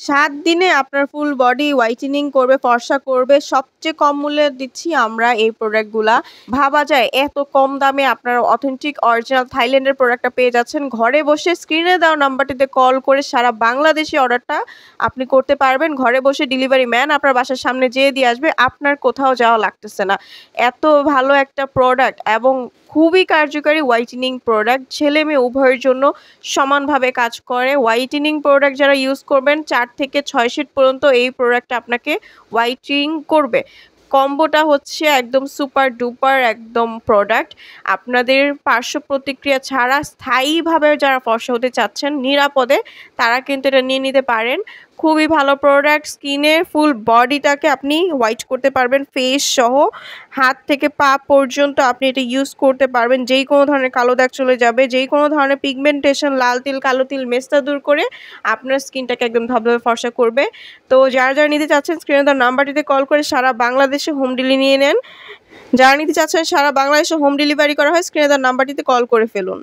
৭ দিনে আপনার full body whitening করবে, ফর্সা করবে। সবচেয়ে কম মূল্যে দিচ্ছি আমরা এই প্রোডাক্টগুলা। ভাবা যায় এত কম দামে আপনারা অথেন্টিক অরিজিনাল থাইল্যান্ডের প্রোডাক্টটা পেয়ে যাচ্ছেন। ঘরে বসে স্ক্রিনে দেওয়া নাম্বারটিতে কল করে সারা বাংলাদেশে অর্ডারটা আপনি করতে পারবেন। ঘরে বসে ডেলিভারি ম্যান আপনার বাসার সামনে যেয়ে দিয়ে আসবে। আপনার কোথাও যাওয়া লাগতেছে না। এত ভালো একটা প্রোডাক্ট এবং খুবই কার্যকারী হোয়াইটেনিং প্রোডাক্ট। ছেলে-মেয়ে উভয়ের জন্য সমানভাবে কাজ করে। হোয়াইটেনিং প্রোডাক্ট যারা ইউজ করবেন ৪ থেকে ৬ শীট পর্যন্ত এই প্রোডাক্টটা আপনাকে হোয়াইটেনিং করবে। কম্বোটা হচ্ছে একদম সুপার ডুপার একদম প্রোডাক্ট। আপনাদের পার্শ্ব প্রতিক্রিয়া ছাড়া স্থায়ীভাবে যারা ফর্সা হতে চাচ্ছেন নিরাপদে, তারা কিন্তু এটা নিয়ে নিতে পারেন। খুবই ভালো প্রোডাক্ট। স্কিনের ফুল বডিটাকে আপনি হোয়াইট করতে পারবেন ফেস সহ। হাত থেকে পা পর্যন্ত আপনি এটা ইউজ করতে পারবেন। যেই কোনো ধরনের কালো দাগ চলে যাবে, যেই কোনো ধরনের পিগমেন্টেশন, লাল তিল, কালো তিল, মেস্তা দূর করে আপনার স্কিনটাকে একদম ধবধবে ফর্সা করবে। তো যারা নিতে চাচ্ছেন স্ক্রিনে দেওয়া নাম্বারটিতে কল করে সারা বাংলাদেশে হোম ডেলিভারি নিয়ে নেন। যারা নিতে চাচ্ছেন সারা বাংলাদেশে হোম ডেলিভারি করা হয়, স্ক্রিনে দেওয়া নাম্বারটিতে কল করে ফেলুন।